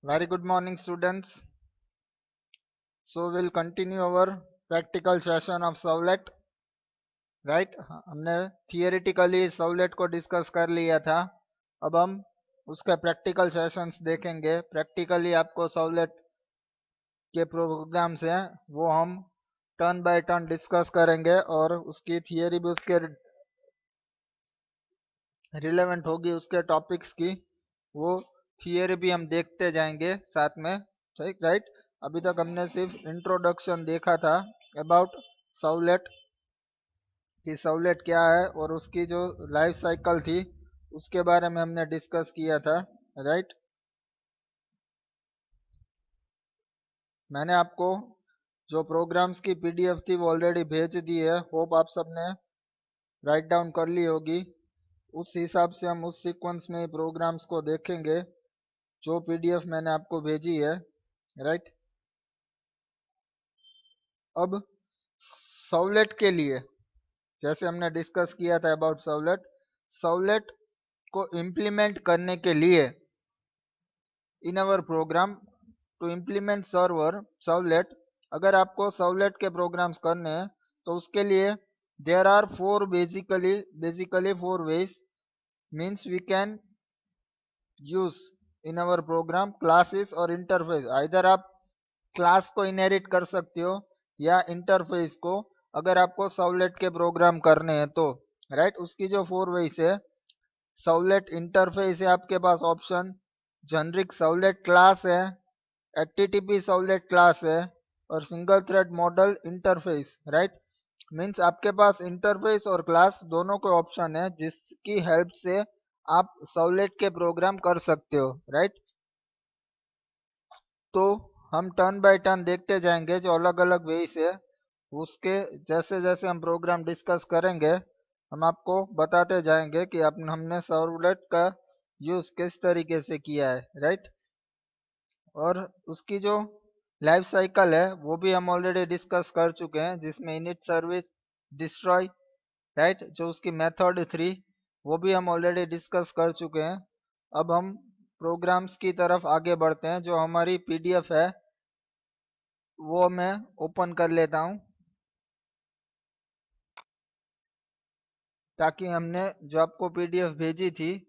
Very good morning, students. So we'll continue our practical session of Servlet, right? हमने theoretically Servlet को discuss कर लिया था. अब हम उसका प्रैक्टिकल सेशंस देखेंगे. प्रैक्टिकली आपको Servlet के प्रोग्राम्स हैं वो हम टर्न बाय टर्न डिस्कस करेंगे और उसकी थियरी भी उसके रिलेवेंट होगी उसके टॉपिक्स की. वो थियरी भी हम देखते जाएंगे साथ में, ठीक राइट. अभी तक हमने सिर्फ इंट्रोडक्शन देखा था अबाउट Servlet कि Servlet क्या है और उसकी जो लाइफ साइकिल थी उसके बारे में हमने डिस्कस किया था, राइट. मैंने आपको जो प्रोग्राम्स की पीडीएफ थी वो ऑलरेडी भेज दी है. होप आप सबने राइट डाउन कर ली होगी. उस हिसाब से हम उस सीक्वेंस में प्रोग्राम्स को देखेंगे जो पीडीएफ मैंने आपको भेजी है, राइट. अब Servlet के लिए जैसे हमने डिस्कस किया था अबाउट Servlet को इम्प्लीमेंट करने के लिए इन our programme to implement Servlet, अगर आपको Servlet के प्रोग्राम्स करने हैं तो उसके लिए there are four basically four ways means we can use in our program classes और इंटरफेस. इधर आप क्लास को इनहेरिट कर सकते हो या इंटरफेस को, अगर आपको Servlet के प्रोग्राम करने हैं तो, राइट. उसकी जो फोर वेज है, Servlet इंटरफेस है आपके पास ऑप्शन, जेनरिक Servlet क्लास है, HTTP Servlet क्लास है और single thread model interface, right. Means आपके पास इंटरफेस और क्लास दोनों के ऑप्शन है जिसकी हेल्प से आप Servlet के प्रोग्राम कर सकते हो, राइट. तो हम टर्न बाय टर्न देखते जाएंगे जो अलग अलग वेज है. उसके जैसे जैसे हम प्रोग्राम डिस्कस करेंगे हम आपको बताते जाएंगे कि हमने Servlet का यूज किस तरीके से किया है, राइट. और उसकी जो लाइफ साइकिल है वो भी हम ऑलरेडी डिस्कस कर चुके हैं जिसमें इनिट सर्विस डिस्ट्रॉय, राइट. जो उसकी मेथड थ्री वो भी हम ऑलरेडी डिस्कस कर चुके हैं. अब हम प्रोग्राम्स की तरफ आगे बढ़ते हैं. जो हमारी पीडीएफ है वो मैं ओपन कर लेता हूं ताकि हमने जो आपको पीडीएफ भेजी थी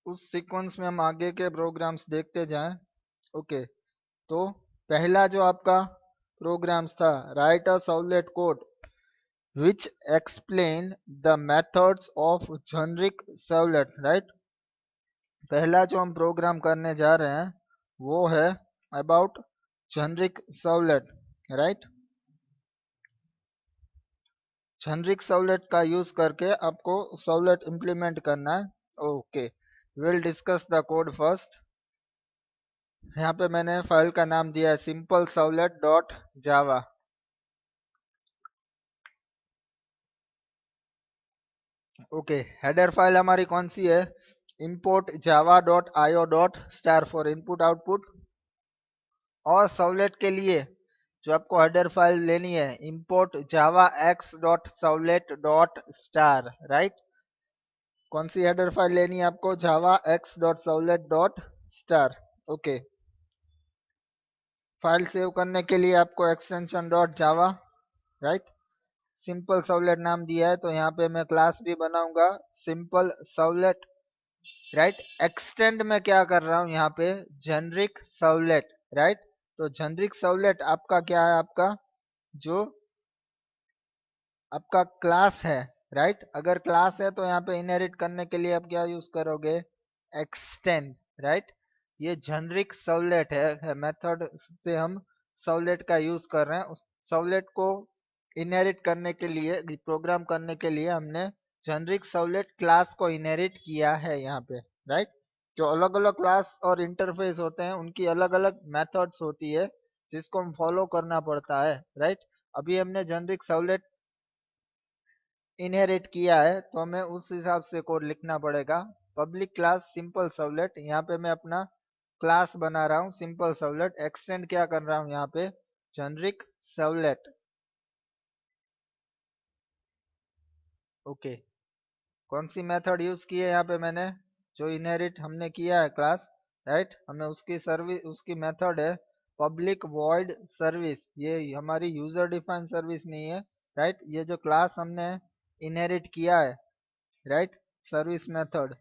उस सीक्वेंस में हम आगे के प्रोग्राम्स देखते जाएं. ओके. तो पहला जो आपका प्रोग्राम्स था, right a Servlet code which explain the methods of generic Servlet, right. पहला जो हम प्रोग्राम करने जा रहे हैं वो है about generic Servlet, right. Generic Servlet का यूज करके आपको Servlet इंप्लीमेंट करना है. Okay, will discuss the code first. यहाँ पे मैंने फाइल का नाम दिया है सिंपल Servlet डॉट जावा. ओके, हेडर फाइल हमारी कौन सी है, import java.io.star for input output. और Servlet के लिए जो आपको हेडर फाइल लेनी है import javax.servlet.star, राइट. कौन सी हेडर फाइल लेनी है आपको, javax.servlet.star. ओके. फाइल सेव करने के लिए आपको extension dot Java, right. Simple Servlet नाम दिया है तो यहाँ पे मैं क्लास भी बनाऊंगा सिंपल Servlet, राइट. एक्सटेंड में क्या कर रहा हूँ यहाँ पे, जेनरिक Servlet, राइट. तो जेनरिक Servlet आपका क्या है, आपका जो आपका क्लास है, राइट. अगर क्लास है तो यहाँ पे इनहेरिट करने के लिए आप क्या यूज करोगे, एक्सटेंड, राइट. ये जेनरिक Servlet है मेथड से हम Servlet का यूज कर रहे हैं. उस Servlet को इनहेरिट करने के लिए, प्रोग्राम करने के लिए हमने जेनरिक Servlet क्लास को इनहेरिट किया है यहाँ पे, राइट. जो अलग अलग क्लास और इंटरफेस होते हैं उनकी अलग अलग मेथड्स होती है जिसको हम फॉलो करना पड़ता है, राइट. अभी हमने जेनरिक Servlet इनहेरिट किया है तो हमें उस हिसाब से कोड लिखना पड़ेगा. पब्लिक क्लास सिंपल Servlet, यहाँ पे मैं अपना क्लास बना रहा हूँ सिंपल Servlet. एक्सटेंड क्या कर रहा हूँ यहाँ पे, जेनरिक Servlet. ओके. कौन सी मेथड यूज की है यहाँ पे मैंने, जो इनहेरिट हमने किया है क्लास, राइट, हमें उसकी सर्विस, उसकी मेथड है पब्लिक वॉइड सर्विस। ये हमारी यूजर डिफाइंड सर्विस नहीं है, राइट, ये जो क्लास हमने इनहेरिट किया है, राइट, सर्विस मेथड,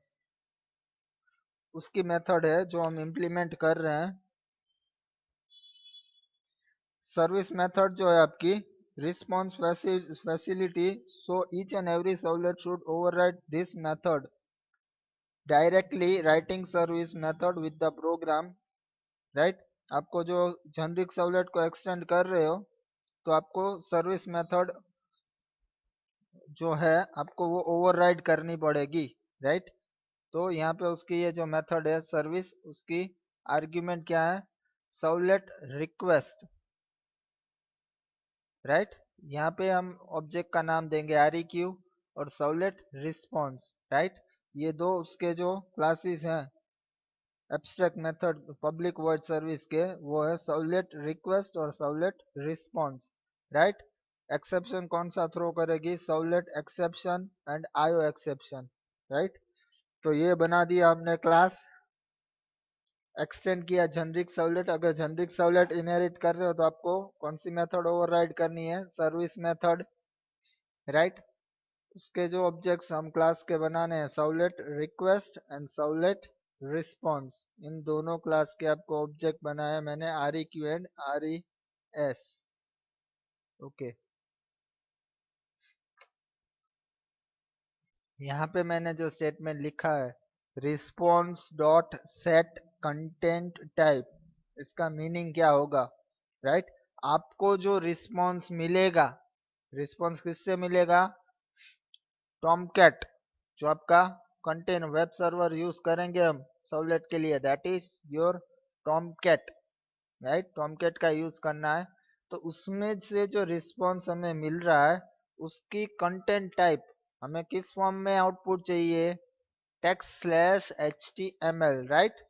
उसकी मेथड है जो हम इम्प्लीमेंट कर रहे हैं। सर्विस मेथड जो है आपकी response facility, so each and every servlet should override this method directly writing service method with the program, right. आपको जो जेनरिक सर्वलेट को एक्सटेंड कर रहे हो तो आपको सर्विस मेथड जो है आपको वो ओवरराइड करनी पड़ेगी, राइट। तो यहाँ पे उसकी ये जो मेथड है सर्विस, उसकी आर्ग्यूमेंट क्या है, सर्वलेट रिक्वेस्ट, राइट। यहाँ पे हम ऑब्जेक्ट का नाम देंगे REQ और सर्वलेट रिस्पॉन्स, राइट। ये दो उसके जो क्लासेस हैं abstract method public void service के, वो है सर्वलेट रिक्वेस्ट और सर्वलेट रिस्पॉन्स, राइट। एक्सेप्शन कौन सा थ्रो करेगी, servlet exception and IO exception, right. तो ये बना दिया हमने क्लास, एक्सटेंड किया जेनरिक सर्वलेट। अगर जेनरिक सर्वलेट इनहेरिट कर रहे हो तो आपको कौन सी मेथड ओवरराइड करनी है, सर्विस मेथड, राइट। उसके जो ऑब्जेक्ट्स हम क्लास के बनाने हैं servlet request and servlet response, इन दोनों क्लास के आपको ऑब्जेक्ट बनाया मैंने REQ एंड RES, ओके। यहाँ पे मैंने जो स्टेटमेंट लिखा है response dot set content type, इसका मीनिंग क्या होगा, राइट। आपको जो रिस्पॉन्स मिलेगा, रिस्पॉन्स किससे मिलेगा, टॉमकैट, जो आपका कंटेन वेब सर्वर यूज करेंगे हम सर्वलेट के लिए, that is your Tomcat, right. Tomcat का यूज करना है, तो उसमें से जो रिस्पॉन्स हमें मिल रहा है उसकी कंटेंट टाइप हमें किस फॉर्म में आउटपुट चाहिए, text/html, राइट।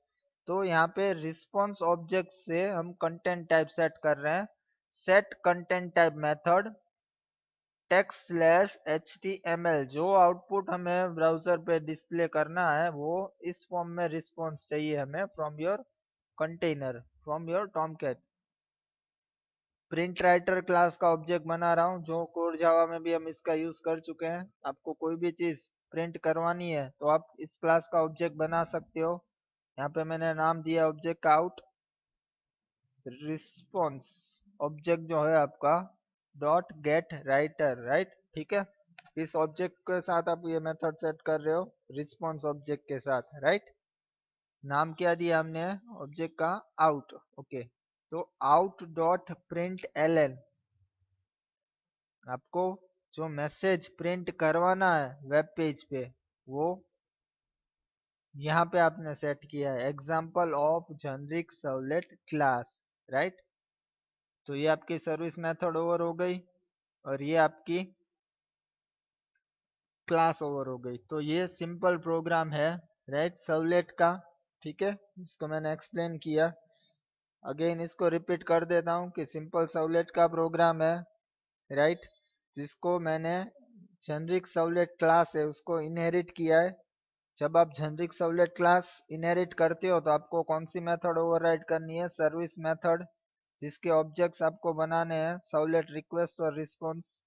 तो यहाँ पे रिस्पॉन्स ऑब्जेक्ट से हम कंटेंट टाइप सेट कर रहे हैं, set content type method text/html, जो आउटपुट हमें ब्राउजर पे डिस्प्ले करना है वो इस फॉर्म में रिस्पॉन्स चाहिए हमें from your container, from your Tomcat. Print writer class का ऑब्जेक्ट बना रहा हूँ, जो कोर जावा में भी हम इसका यूज कर चुके हैं। आपको कोई भी चीज प्रिंट करवानी है तो आप इस क्लास का ऑब्जेक्ट बना सकते हो। यहाँ पे मैंने नाम दिया ऑब्जेक्ट का आउट रिस्पॉन्स, ऑब्जेक्ट जो है आपका डॉट गेट राइटर, राइट, ठीक है। इस ऑब्जेक्ट के साथ आप ये मेथड सेट कर रहे हो रिस्पॉन्स ऑब्जेक्ट के साथ, राइट। नाम क्या दिया हमने ऑब्जेक्ट का, आउट, ओके। तो आउट डॉट प्रिंट एलएन, आपको जो मैसेज प्रिंट करवाना है वेब पेज पे वो यहाँ पे आपने सेट किया है example of generic servlet class, right. तो ये आपकी सर्विस मेथड ओवर हो गई और ये आपकी क्लास ओवर हो गई। तो ये सिंपल प्रोग्राम है, राइट, सर्वलेट का, ठीक है, इसको मैंने एक्सप्लेन किया। अगेन इसको रिपीट कर देता हूँ कि सिंपल सर्वलेट का प्रोग्राम है, राइट, जिसको मैंने जेनरिक सर्वलेट क्लास है उसको इनहेरिट किया है। जब आप जेनरिक सर्वलेट क्लास इनहेरिट करते हो तो आपको कौन सी मेथड ओवरराइड करनी है, सर्विस मेथड, जिसके ऑब्जेक्ट्स आपको बनाने हैं सर्वलेट रिक्वेस्ट और response.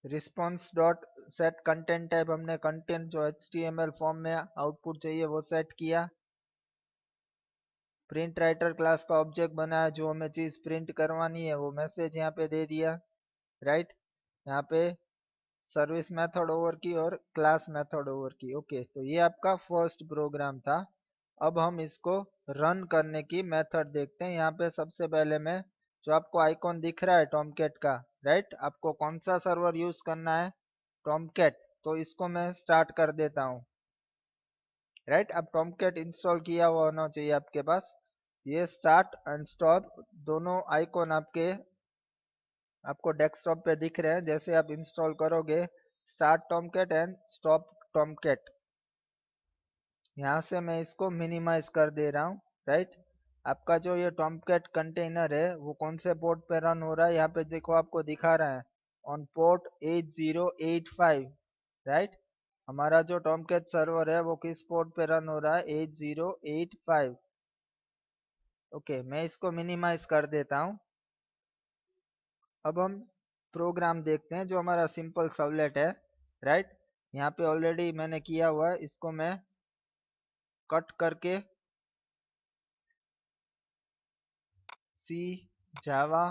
Response dot set content type, हमने कंटेंट जो HTML फॉर्म में आउटपुट चाहिए वो सेट किया। प्रिंट राइटर क्लास का ऑब्जेक्ट बनाया, जो हमें चीज प्रिंट करवानी है वो मैसेज यहाँ पे दे दिया, राइट। यहाँ पे सर्विस मेथड ओवर की और क्लास मेथड ओवर की, ओके। तो ये आपका फर्स्ट प्रोग्राम था। अब हम इसको रन करने की मेथड देखते हैं। यहाँ पे सबसे पहले मैं, जो आपको आइकॉन दिख रहा है टॉमकैट का, राइट, आपको कौन सा सर्वर यूज करना है, टॉमकैट, तो इसको मैं स्टार्ट कर देता हूँ, राइट। अब टॉमकैट इंस्टॉल किया हुआ होना चाहिए आपके पास। ये स्टार्ट एंड स्टॉप दोनों आइकॉन आपको डेस्कटॉप पे दिख रहे हैं। जैसे आप इंस्टॉल करोगे start Tomcat and stop Tomcat, यहाँ से मैं इसको मिनिमाइज कर दे रहा हूँ, राइट। आपका जो ये टॉमकैट कंटेनर है वो कौन से पोर्ट पे रन हो रहा है, यहाँ पे देखो आपको दिखा रहा है ऑन पोर्ट 8085, राइट। हमारा जो टॉमकैट सर्वर है वो किस पोर्ट पे रन हो रहा है? 8085। ओके, मैं इसको मिनिमाइज कर देता हूँ। अब हम प्रोग्राम देखते हैं जो हमारा सिंपल सर्वलेट है, राइट। यहाँ पे ऑलरेडी मैंने किया हुआ है, इसको मैं कट करके सी जावा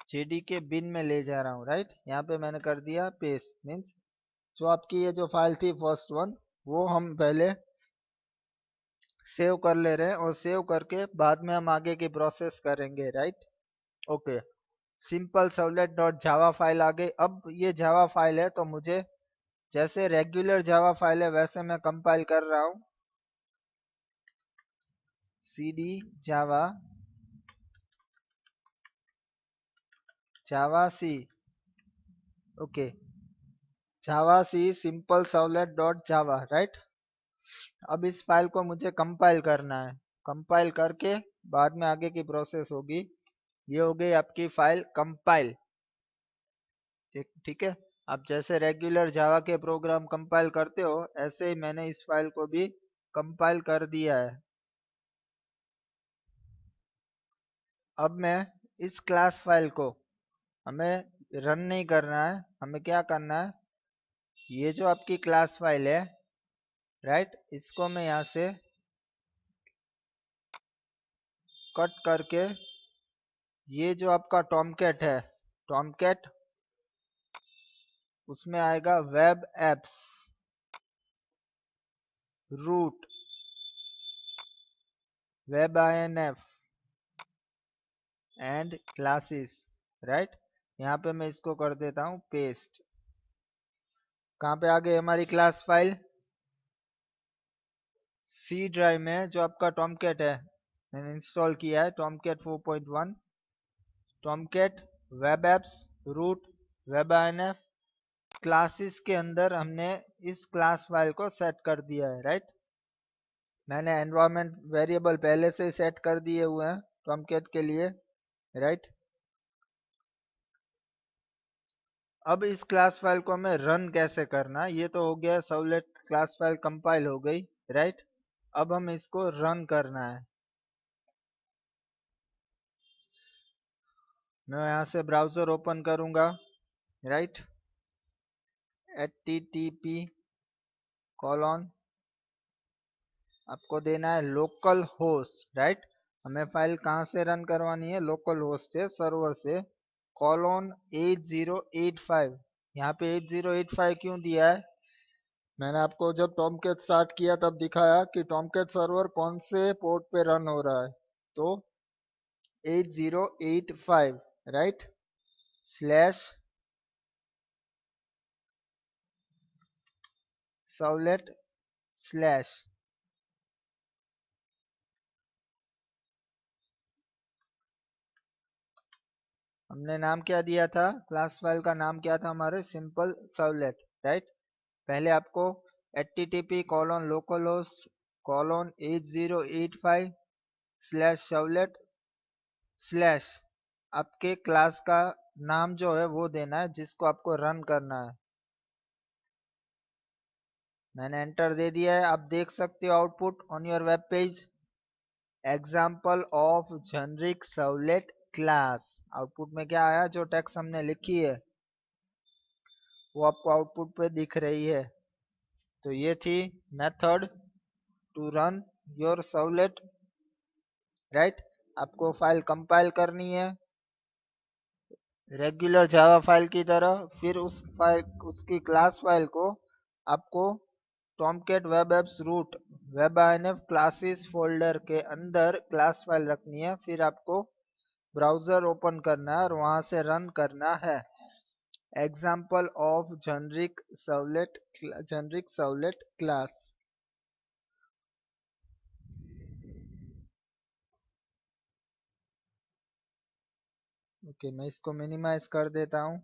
जेडीके बिन में ले जा रहा हूँ, राइट। यहाँ पे मैंने कर दिया पेस्ट, मीन्स जो आपकी ये जो फाइल थी फर्स्ट वन, वो हम पहले सेव कर ले रहे हैं और सेव करके बाद में हम आगे की प्रोसेस करेंगे, right. Okay, simple servlet dot Java file आ गई। अब ये जावा फाइल है तो मुझे जैसे रेगुलर जावा फाइल है वैसे मैं कंपाइल कर रहा हूँ। cd Java Java C, okay, Java C simple servlet dot Java, right. अब इस फाइल को मुझे कंपाइल करना है, कंपाइल करके बाद में आगे की प्रोसेस होगी। ये हो गई आपकी फाइल कंपाइल, ठीक है। आप जैसे रेगुलर जावा के प्रोग्राम कंपाइल करते हो ऐसे ही मैंने इस फाइल को भी कंपाइल कर दिया है। अब मैं इस क्लास फाइल को, हमें रन नहीं करना है, हमें क्या करना है, ये जो आपकी क्लास फाइल है, राइट, इसको मैं यहाँ से कट करके ये जो आपका टॉमकैट है, टॉमकैट, उसमें आएगा web apps root web INF and classes, right. यहाँ पे मैं इसको कर देता हूँ पेस्ट। कहाँ पे आ गई हमारी क्लास फाइल? सी ड्राइव में जो आपका टॉमकैट है मैंने इंस्टॉल किया है, Tomcat 4.1, Tomcat web apps root web INF classes के अंदर हमने इस क्लास फाइल को सेट कर दिया है, राइट। मैंने एनवायरनमेंट वेरिएबल पहले से ही सेट कर दिए हुए हैं टॉमकैट के लिए, राइट। अब इस क्लास फाइल को हमें रन कैसे करना, ये तो हो गया सर्वलेट क्लास फाइल कंपाइल हो गई, राइट। अब हम इसको रन करना है। मैं यहाँ से ब्राउजर ओपन करूंगा, राइट, http कॉलन, आपको देना है लोकल होस्ट, राइट। हमें फाइल कहाँ से रन करवानी है? लोकल होस्ट से, सर्वर से, कॉलन 8085। यहाँ पे 8085 क्यों दिया है? मैंने आपको जब टॉमकैट स्टार्ट किया तब दिखाया कि टॉमकैट सर्वर कौन से पोर्ट पे रन हो रहा है, तो 8085, राइट, स्लैश सर्वलेट स्लैश, हमने नाम क्या दिया था? क्लास फाइल का नाम क्या था हमारे? Simple servlet, right. पहले आपको http colon local host colon 8085 slash servlet slash आपके क्लास का नाम जो है वो देना है जिसको आपको रन करना है। मैंने एंटर दे दिया है, आप देख सकते हो output on your web page, example of generic servlet class. Output में क्या आया? जो टेक्स्ट हमने लिखी है वो आपको आउटपुट पे दिख रही है। तो ये थी method to run your servlet, right. आपको फाइल कंपाइल करनी है रेगुलर जावा फाइल की तरह, फिर उस फाइल, उसकी क्लास फाइल को आपको Tomcat web apps root web INF classes folder के अंदर क्लास फाइल रखनी है, फिर आपको ब्राउजर ओपन करना है और वहां से रन करना है example of generic servlet class. Okay, मैं इसको मिनिमाइज कर देता हूँ।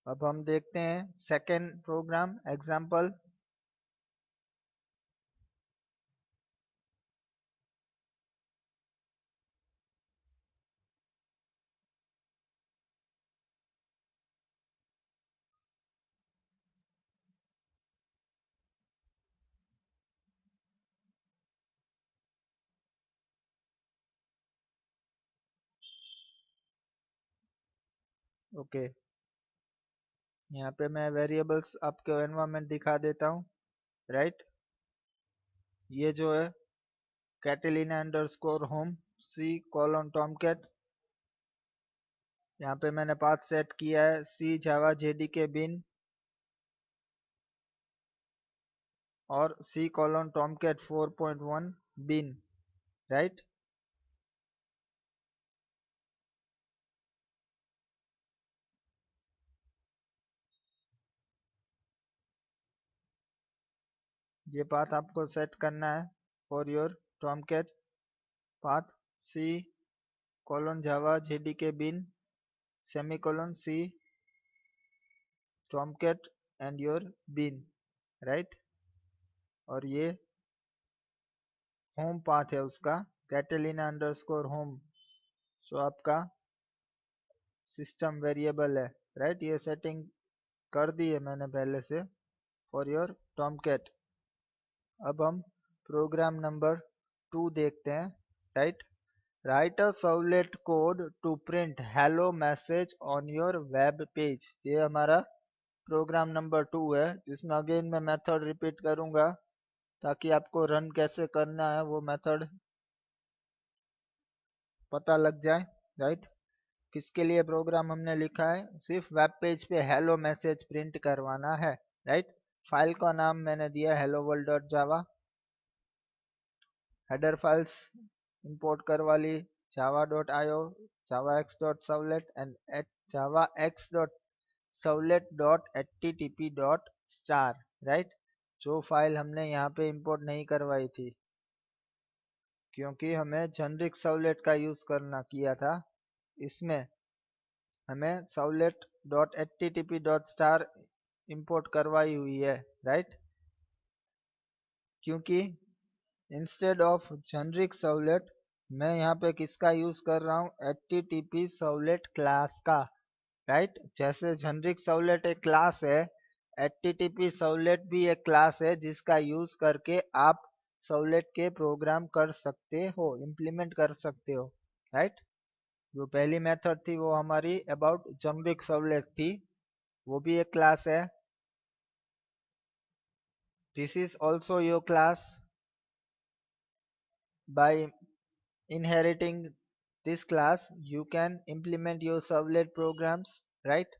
अब हम देखते हैं सेकेंड प्रोग्राम एग्जाम्पल। ओके, यहाँ पे मैं वेरिएबल्स आपको एनवायरमेंट दिखा देता हूँ, राइट। ये जो है Catalina underscore home C colon Tomcat, यहाँ पे मैंने पाथ सेट किया है सी जावा जेडीके बिन और C colon Tomcat 4.1 bin, right. ये पाथ आपको सेट करना है for your Tomcat path C colon Java JDK bin semicolon C Tomcat and your bin, right. और ये होम पाथ है उसका कैटेलिना अंडरस्कोर होम, जो आपका सिस्टम वेरिएबल है, राइट। ये सेटिंग कर दी है मैंने पहले से फॉर योर टॉमकेट। अब हम प्रोग्राम नंबर 2 देखते हैं, right. Write a servlet code to print hello message on your web page, ये हमारा प्रोग्राम नंबर 2 है, जिसमें अगेन मैं मेथड रिपीट करूंगा ताकि आपको रन कैसे करना है वो मेथड पता लग जाए, राइट। किसके लिए प्रोग्राम हमने लिखा है, सिर्फ वेब पेज पे हेलो मैसेज प्रिंट करवाना है, राइट। फाइल का नाम मैंने दिया हेलो वर्ल्ड डॉट जावा, हेडर फाइल्स इंपोर्ट करवा ली java dot io javax dot servlet and javax dot servlet dot http dot star, right. जो फाइल हमने यहाँ पे इंपोर्ट नहीं करवाई थी क्योंकि हमें जेनरिक सर्वलेट का यूज करना किया था, इसमें हमें servlet dot http dot star import करवाई हुई है, राइट। क्योंकि इंस्टेड ऑफ जेनरिक सर्वलेट मैं यहाँ पे किसका यूज कर रहा हूँ, http सर्वलेट क्लास का, राइट। जैसे जेनरिक सर्वलेट एक क्लास है, http सर्वलेट भी एक क्लास है जिसका यूज करके आप सर्वलेट के प्रोग्राम कर सकते हो, इम्प्लीमेंट कर सकते हो, राइट। जो पहली मेथड थी वो हमारी अबाउट जेनरिक सर्वलेट थी, वो भी एक क्लास है। This is also your class, by inheriting this class you can implement your servlet programs, right।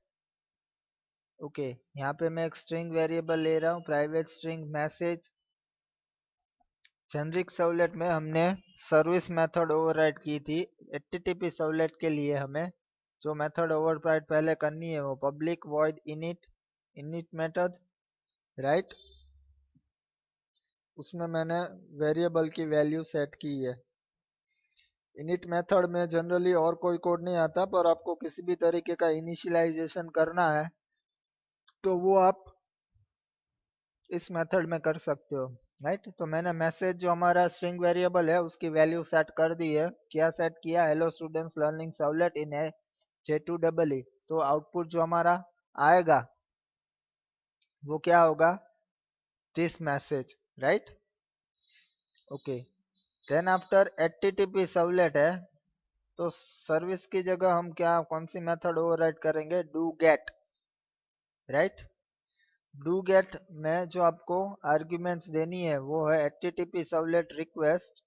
Okay, यहाँ पे मैं एक स्ट्रिंग वेरिएबल ले रहा हूँ private string message. Generic servlet में हमने सर्विस मेथड ओवरराइड की थी, http सर्वलेट के लिए हमें जो मेथड ओवरराइड पहले करनी है वो public void init method, right. उसमें मैंने वेरिएबल की वैल्यू सेट की है। इनिट मेथड में जनरली और कोई कोड नहीं आता, पर आपको किसी भी तरीके का इनिशियलाइजेशन करना है तो वो आप इस मेथड में कर सकते हो, राइट। तो मैंने मैसेज जो हमारा स्ट्रिंग वेरिएबल है उसकी वैल्यू सेट कर दी है। क्या सेट किया, hello students learning servlet in a J2EE, तो आउटपुट जो हमारा आएगा वो क्या होगा, this message, right. Okay, then after http servlet है तो सर्विस की जगह हम क्या कौन सी मेथड ओवरराइड करेंगे, do get, right. Do get में जो आपको आर्ग्यूमेंट्स देनी है वो है http सर्वलेट रिक्वेस्ट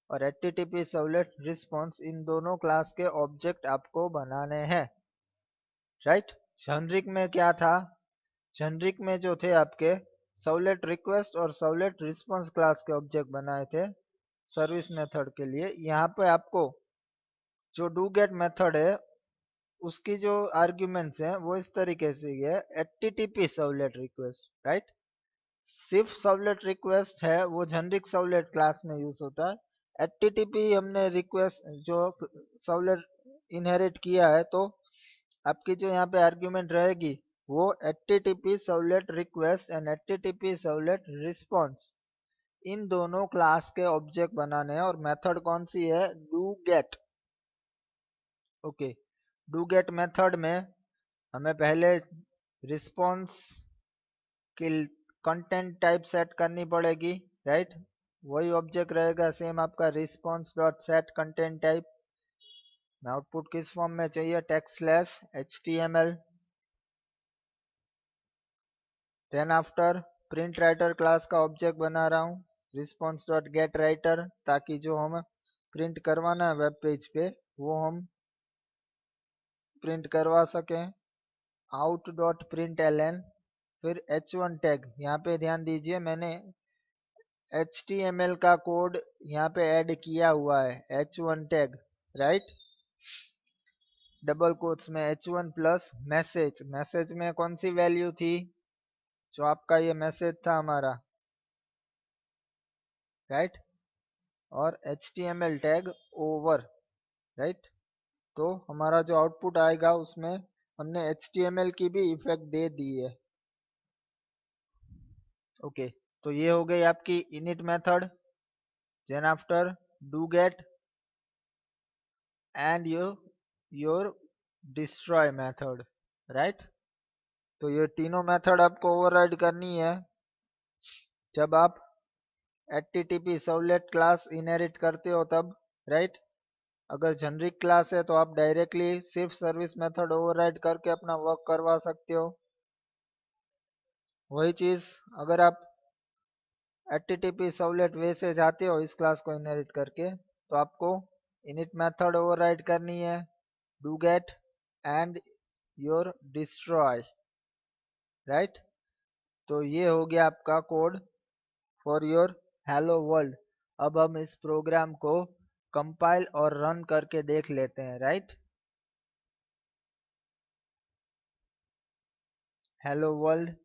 और http सर्वलेट रिस्पॉन्स, इन दोनों क्लास के ऑब्जेक्ट आपको बनाने हैं, राइट। जेनरिक में क्या था, जेनरिक में जो थे आपके सर्वलेट रिक्वेस्ट और सर्वलेट रिस्पॉन्स क्लास के ऑब्जेक्ट बनाए थे सर्विस मेथड के लिए। यहाँ पे आपको जो डू गेट मेथड है उसकी जो आर्ग्यूमेंट्स हैं वो इस तरीके से है, http सर्वलेट रिक्वेस्ट, राइट। सिर्फ सर्वलेट रिक्वेस्ट है वो जेनरिक सर्वलेट क्लास में यूज होता है। http हमने रिक्वेस्ट जो सर्वलेट इनहेरिट किया है, तो आपकी जो यहाँ पे आर्ग्यूमेंट रहेगी वो http servlet request and http servlet response, इन दोनों क्लास के ऑब्जेक्ट बनाने हैं। और मेथड कौन सी है, do get, okay. Do get method में हमें पहले रिस्पॉन्स की कंटेंट टाइप सेट करनी पड़ेगी, राइट। वही ऑब्जेक्ट रहेगा सेम आपका response dot set content type, output किस फॉर्म में चाहिए, text slash HTML। Then after print writer class का ऑब्जेक्ट बना रहा हूँ रिस्पॉन्स डॉट गेट राइटर, ताकि जो हम प्रिंट करवाना है वेब पेज पे वो हम प्रिंट करवा सकें। आउट डॉट प्रिंट एल, फिर H1 टैग। यहाँ पे ध्यान दीजिए मैंने HTML का कोड यहाँ पे ऐड किया हुआ है, H1 tag, right. Double quotes में H1 प्लस मैसेज। मैसेज में कौन सी वैल्यू थी, जो आपका ये मैसेज था हमारा, राइट। और HTML टैग ओवर, राइट। तो हमारा जो आउटपुट आएगा उसमें हमने HTML की भी इफेक्ट दे दी है। ओके, तो ये हो गई आपकी init method. Then after do get and your destroy method, right. तो ये तीनों मेथड आपको ओवरराइड करनी है जब आप HTTP सर्वलेट क्लास इनहेरिट करते हो तब, राइट। अगर जेनरिक क्लास है तो आप डायरेक्टली सिर्फ सर्विस मेथड ओवरराइड करके अपना वर्क करवा सकते हो। वही चीज अगर आप HTTP सर्वलेट वे से जाते हो इस क्लास को इनहेरिट करके, तो आपको init मेथड ओवरराइड करनी है, do get and your destroy, right. तो ये हो गया आपका code for your hello world. अब हम इस प्रोग्राम को कंपाइल और रन करके देख लेते हैं, राइट। हेलो वर्ल्ड,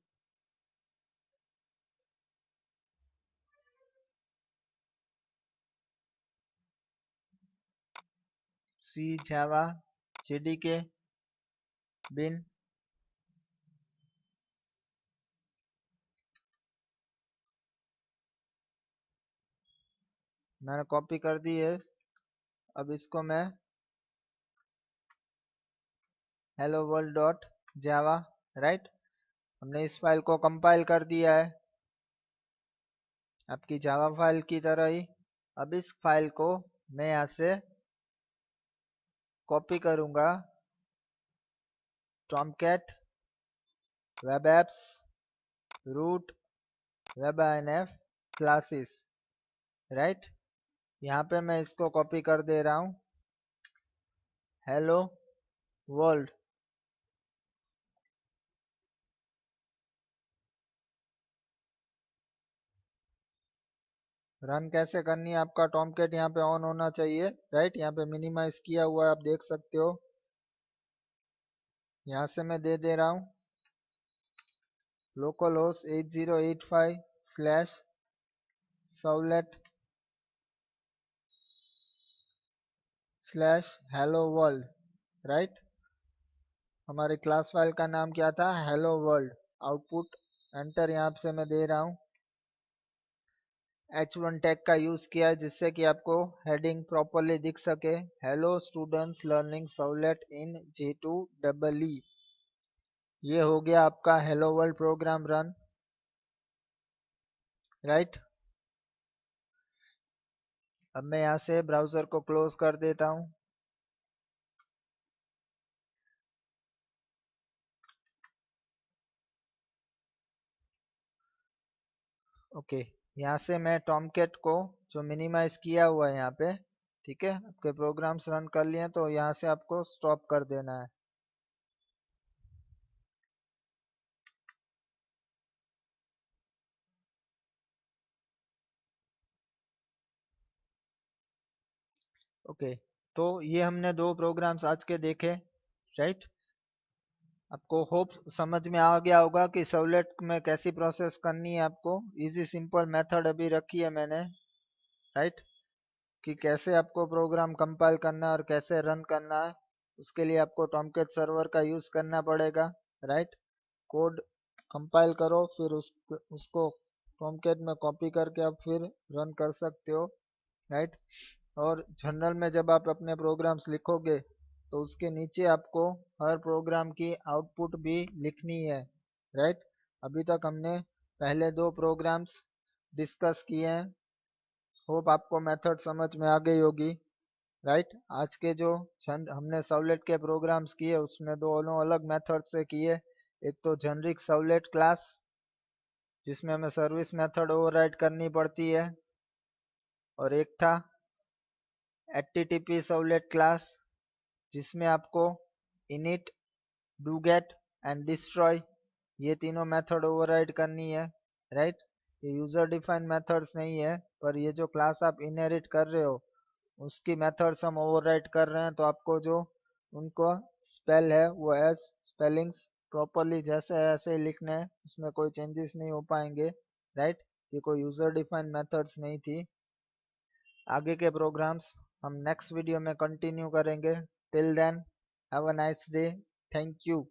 सी जावा JDK बिन, मैंने कॉपी कर दी है। अब इसको मैं hello world dot Java, right. हमने इस फाइल को कंपाइल कर दिया है आपकी जावा फाइल की तरह ही। अब इस फाइल को मैं यहाँ से कॉपी करूंगा, Tomcat web apps root web INF classes, right. यहाँ पे मैं इसको कॉपी कर दे रहा हूँ, हेलो वर्ल्ड। रन कैसे करनी है, आपका टॉमकैट यहाँ पे ऑन होना चाहिए, राइट। यहाँ पे मिनिमाइज किया हुआ है, आप देख सकते हो। यहाँ से मैं दे दे रहा हूँ local host 8085 slash servlet slash hello world, right. हमारी क्लास फाइल का नाम क्या था, हेलो वर्ल्ड। आउटपुट एंटर यहाँ से मैं दे रहा हूँ। H1 टैग का यूज किया है जिससे कि आपको हेडिंग प्रॉपरली दिख सके, हेलो स्टूडेंट्स लर्निंग सर्वलेट इन J2EE। ये हो गया आपका hello world program run, right. अब मैं यहाँ से ब्राउजर को क्लोज कर देता हूँ। ओके, यहाँ से मैं टॉमकैट को जो मिनिमाइज किया हुआ है यहाँ पे, ठीक है, आपके प्रोग्राम्स रन कर लिए तो यहाँ से आपको स्टॉप कर देना है। ओके, तो ये हमने दो प्रोग्राम्स आज के देखे, राइट। आपको होप समझ में आ गया होगा कि सर्वलेट में कैसी प्रोसेस करनी है आपको। इजी सिंपल मेथड अभी रखी है मैंने, राइट, कि कैसे आपको प्रोग्राम कंपाइल करना है और कैसे रन करना है। उसके लिए आपको टॉमकैट सर्वर का यूज करना पड़ेगा, राइट। कोड कंपाइल करो, फिर उसको टॉमकैट में कॉपी करके आप फिर रन कर सकते हो, राइट। और जनरल में जब आप अपने प्रोग्राम्स लिखोगे तो उसके नीचे आपको हर प्रोग्राम की आउटपुट भी लिखनी है, राइट। अभी तक हमने पहले दो प्रोग्राम्स डिस्कस किए हैं। होप आपको मेथड समझ में आ गई होगी। राइट। आज के जो चंद हमने सर्वलेट के प्रोग्राम्स किए उसमें दोनों अलग मेथड से किए। एक तो जेनरिक सर्वलेट क्लास जिसमें हमें सर्विस मेथड ओवरराइड करनी पड़ती है, और एक था एचटीटीपी सर्वलेट क्लास जिसमें आपको init, डूगेट एंड डिस्ट्रॉय ये तीनों मेथड ओवरराइड करनी है। राइट। ये यूजर डिफाइंड मेथड्स नहीं है, पर ये जो क्लास आप इनहेरिट कर रहे हो उसकी मेथड्स हम ओवरराइड कर रहे हैं, तो आपको जो उनको स्पेल है वो एज स्पेलिंग्स प्रॉपरली जैसे है ऐसे ही लिखने हैं, उसमें कोई चेंजेस नहीं हो पाएंगे। राइट। ये कोई यूजर डिफाइंड मेथड्स नहीं थी। आगे के प्रोग्राम्स हम नेक्स्ट वीडियो में कंटिन्यू करेंगे। Till then have a nice day. Thank you.